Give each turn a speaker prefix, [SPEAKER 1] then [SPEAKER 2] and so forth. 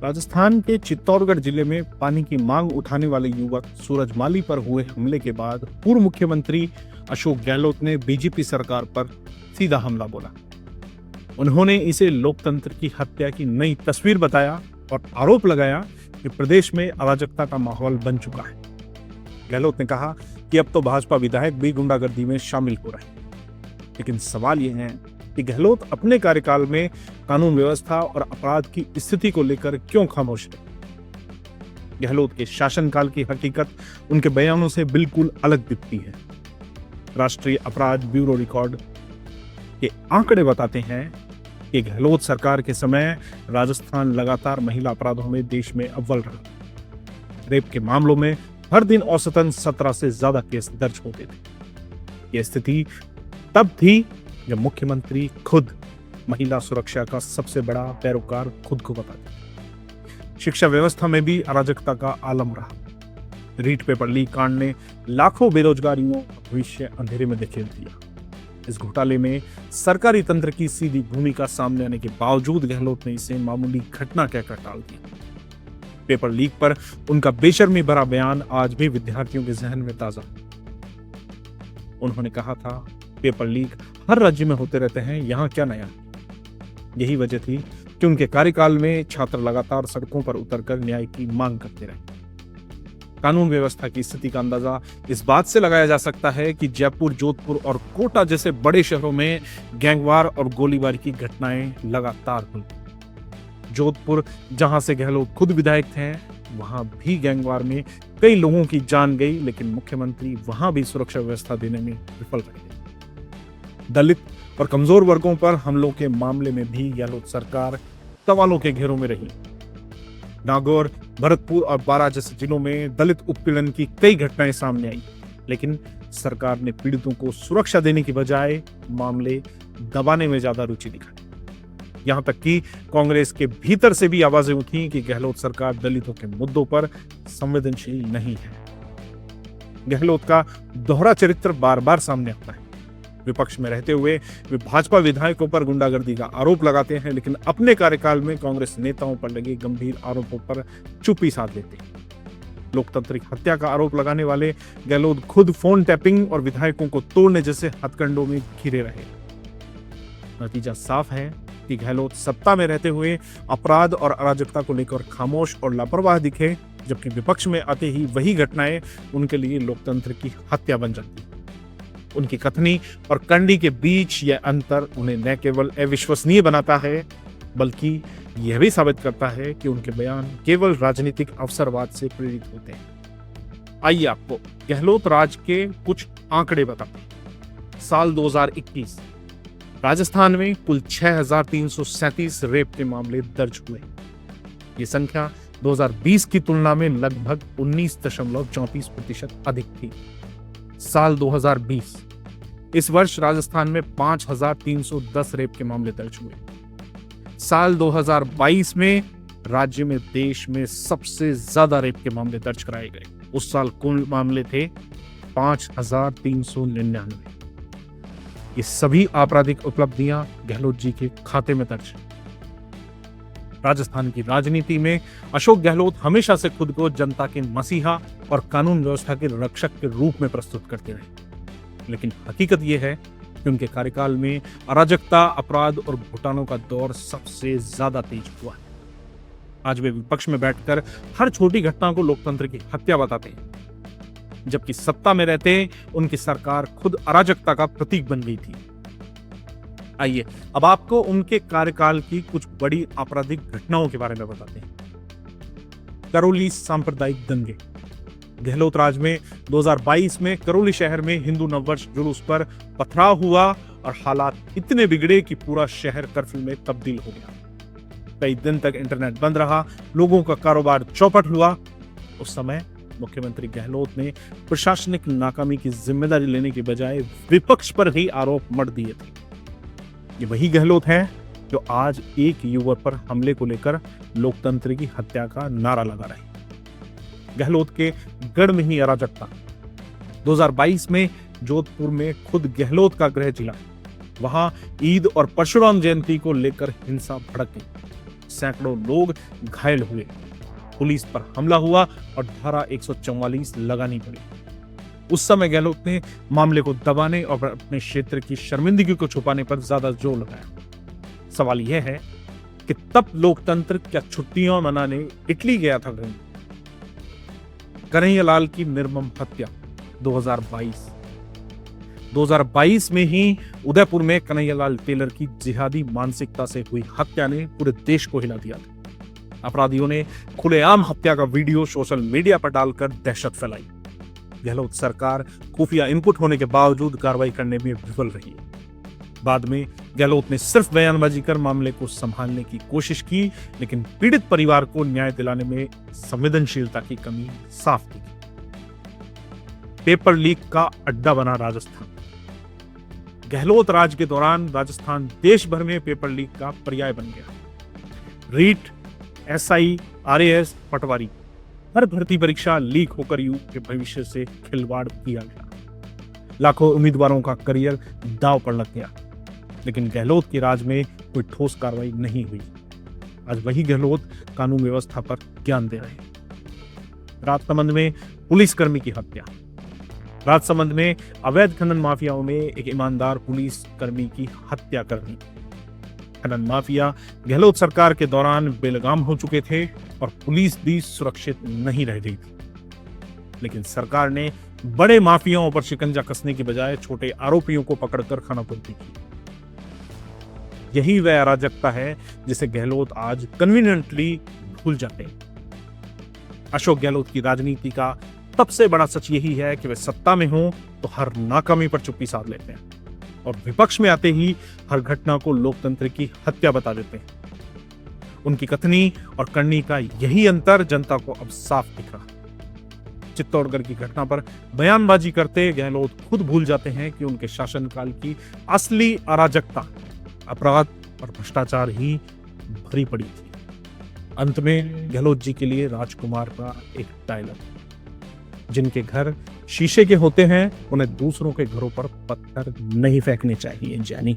[SPEAKER 1] राजस्थान के चित्तौड़गढ़ जिले में पानी की मांग उठाने वाले युवक सूरजमाली पर हुए हमले के बाद पूर्व मुख्यमंत्री अशोक गहलोत ने बीजेपी सरकार पर सीधा हमला बोला। उन्होंने इसे लोकतंत्र की हत्या की नई तस्वीर बताया और आरोप लगाया कि प्रदेश में अराजकता का माहौल बन चुका है। गहलोत ने कहा कि अब तो भाजपा विधायक भी गुंडागर्दी में शामिल हो रहे हैं। लेकिन सवाल यह है कि गहलोत अपने कार्यकाल में कानून व्यवस्था और अपराध की स्थिति को लेकर क्यों खामोश है। गहलोत के शासनकाल की हकीकत उनके बयानों से बिल्कुल अलग दिखती है। राष्ट्रीय अपराध ब्यूरो रिकॉर्ड के आंकड़े बताते हैं कि गहलोत सरकार के समय राजस्थान लगातार महिला अपराधों में देश में अव्वल रहा। रेप के मामलों में हर दिन औसतन 17 से ज्यादा केस दर्ज होते थे। यह स्थिति तब थी जब मुख्यमंत्री खुद महिला सुरक्षा का सबसे बड़ा पैरोकार खुद को बताते। शिक्षा व्यवस्था में भी अराजकता का आलम रहा। रीट पेपर लीक कांड ने लाखों बेरोजगारियों का भविष्य अंधेरे में धकेल दिया। इस घोटाले में सरकारी तंत्र की सीधी भूमिका सामने आने के बावजूद गहलोत ने इसे मामूली घटना कहकर टाल दिया। पेपर लीक पर उनका बेशर्मी भरा बयान आज भी विद्यार्थियों के जहन में ताजा है। उन्होंने कहा था, पेपर लीक हर राज्य में होते रहते हैं, यहाँ क्या नया। यही वजह थी कि उनके कार्यकाल में छात्र लगातार सड़कों पर उतरकर न्याय की मांग करते रहे। कानून व्यवस्था की स्थिति का अंदाजा इस बात से लगाया जा सकता है कि जयपुर, जोधपुर और कोटा जैसे बड़े शहरों में गैंगवार और गोलीबारी की घटनाएं लगातार हुई। जोधपुर, जहां से गहलोत खुद विधायक थे, वहां भी गैंगवार में कई लोगों की जान गई, लेकिन मुख्यमंत्री वहां भी सुरक्षा व्यवस्था देने में विफल रहे। दलित और कमजोर वर्गों पर हमलों के मामले में भी गहलोत सरकार सवालों के घेरों में रही। नागौर, भरतपुर और बारां जैसे जिलों में दलित उत्पीड़न की कई घटनाएं सामने आई, लेकिन सरकार ने पीड़ितों को सुरक्षा देने की बजाय मामले दबाने में ज्यादा रुचि दिखाई। यहां तक कि कांग्रेस के भीतर से भी आवाजें उठी कि गहलोत सरकार दलितों के मुद्दों पर संवेदनशील नहीं है। गहलोत का दोहरा चरित्र बार बार सामने आता है। विपक्ष में रहते हुए वे भाजपा विधायकों पर गुंडागर्दी का आरोप लगाते हैं, लेकिन अपने कार्यकाल में कांग्रेस नेताओं पर लगे गंभीर आरोपों पर चुप्पी साध लेते हैं। लोकतांत्रिक हत्या का आरोप लगाने वाले गहलोत खुद फोन टैपिंग और विधायकों को तोड़ने जैसे हथकंडों में घिरे रहे। नतीजा साफ है कि गहलोत सत्ता में रहते हुए अपराध और अराजकता को लेकर खामोश और लापरवाह दिखे, जबकि विपक्ष में आते ही वही घटनाएं उनके लिए लोकतंत्र की हत्या बन जाती। उनकी कथनी और करनी के बीच यह अंतर उन्हें न केवल अविश्वसनीय बनाता है, बल्कि यह भी साबित करता है कि उनके बयान केवल राजनीतिक अवसरवाद से प्रेरित होते हैं। आइए आपको गहलोत राज के कुछ आंकड़े बताते हैं। साल 2021 राजस्थान में कुल 6,337 रेप के मामले दर्ज हुए। ये संख्या 2020 की तुलना में लगभग 19.34% अधिक थी। साल 2020, इस वर्ष राजस्थान में 5,310 रेप के मामले दर्ज हुए। साल 2022 में राज्य में देश में सबसे ज्यादा रेप के मामले दर्ज कराए गए। उस साल कुल मामले थे 5,399। ये सभी आपराधिक उपलब्धियां गहलोत जी के खाते में दर्ज हैं। राजस्थान की राजनीति में अशोक गहलोत हमेशा से खुद को जनता के मसीहा और कानून व्यवस्था के रक्षक के रूप में प्रस्तुत करते रहे, लेकिन हकीकत यह है कि उनके कार्यकाल में अराजकता, अपराध और घोटालों का दौर सबसे ज्यादा तेज हुआ है। आज वे विपक्ष में बैठकर हर छोटी घटना को लोकतंत्र की हत्या बताते हैं, जबकि सत्ता में रहते उनकी सरकार खुद अराजकता का प्रतीक बन गई थी। आइए अब आपको उनके कार्यकाल की कुछ बड़ी आपराधिक घटनाओं के बारे में बताते हैं। करौली सांप्रदायिक दंगे। गहलोत राज में 2022 में करौली शहर में हिंदू नववर्ष जुलूस पर पथराव हुआ और हालात इतने बिगड़े कि पूरा शहर कर्फ्यू में तब्दील हो गया। कई दिन तक इंटरनेट बंद रहा, लोगों का कारोबार चौपट हुआ। उस समय मुख्यमंत्री गहलोत ने प्रशासनिक नाकामी की जिम्मेदारी लेने के बजाय विपक्ष पर ही आरोप मढ़ दिए थे। ये वही गहलोत हैं जो आज एक युवक पर हमले को लेकर लोकतंत्र की हत्या का नारा लगा रहे हैं। गहलोत के गढ़ में ही अराजकता। 2022 में जोधपुर में खुद गहलोत का गृह जिला, वहां ईद और परशुराम जयंती को लेकर हिंसा भड़क गई। सैकड़ों लोग घायल हुए, पुलिस पर हमला हुआ और धारा 144 लगानी पड़ी। उस समय गहलोत ने मामले को दबाने और अपने क्षेत्र की शर्मिंदगी को छुपाने पर ज्यादा जोर लगाया। सवाल यह है कि तब लोकतंत्र क्या छुट्टियां मनाने इटली गया था? कन्हैयालाल की निर्मम हत्या 2022 में ही उदयपुर में कन्हैयालाल टेलर की जिहादी मानसिकता से हुई हत्या ने पूरे देश को हिला दिया था। अपराधियों ने खुलेआम हत्या का वीडियो सोशल मीडिया पर डालकर दहशत फैलाई। गहलोत सरकार खुफिया इनपुट होने के बावजूद कार्रवाई करने में विफल रही। बाद में गहलोत ने सिर्फ बयानबाजी कर मामले को संभालने की कोशिश की, लेकिन पीड़ित परिवार को न्याय दिलाने में संवेदनशीलता की कमी साफ दिखी। पेपर लीक का अड्डा बना राजस्थान। गहलोत राज के दौरान राजस्थान देश भर में पेपर लीक का पर्याय बन गया। रीट, एसआई, आरएएस, पटवारी, हर भर्ती परीक्षा लीक होकर युवक के भविष्य से खिलवाड़ किया गया। लाखों उम्मीदवारों का करियर दांव पर लग गया, लेकिन गहलोत के राज में कोई ठोस कार्रवाई नहीं हुई। आज वही गहलोत कानून व्यवस्था पर ज्ञान दे रहे हैं। राजसमंद में पुलिसकर्मी की हत्या। राजसमंद में अवैध खनन माफियाओं में एक ईमानदार पुलिसकर्मी की हत्या कर दी। खनन माफिया गहलोत सरकार के दौरान बेलगाम हो चुके थे और पुलिस भी सुरक्षित नहीं रह गई थी, लेकिन सरकार ने बड़े माफियाओं पर शिकंजा कसने के बजाय छोटे आरोपियों को पकड़कर खानापूर्ति की। यही वह अराजकता है जिसे गहलोत आज कन्वीनियंटली भूल जाते हैं। अशोक गहलोत की राजनीति का सबसे बड़ा सच यही है कि वे सत्ता में हों तो हर नाकामी पर चुप्पी साध लेते हैं और विपक्ष में आते ही हर घटना को लोकतंत्र की हत्या बता देते हैं। उनकी कथनी और करनी का यही अंतर जनता को अब साफ दिख रहा। चित्तौड़गढ़ की घटना पर बयानबाजी करते गहलोत खुद भूल जाते हैं कि उनके शासनकाल की असली अराजकता अपराध और भ्रष्टाचार ही भरी पड़ी थी। अंत में गहलोत जी के लिए राजकुमार का एक डायलॉग, जिनके घर शीशे के होते हैं उन्हें दूसरों के घरों पर पत्थर नहीं फेंकने चाहिए। जानी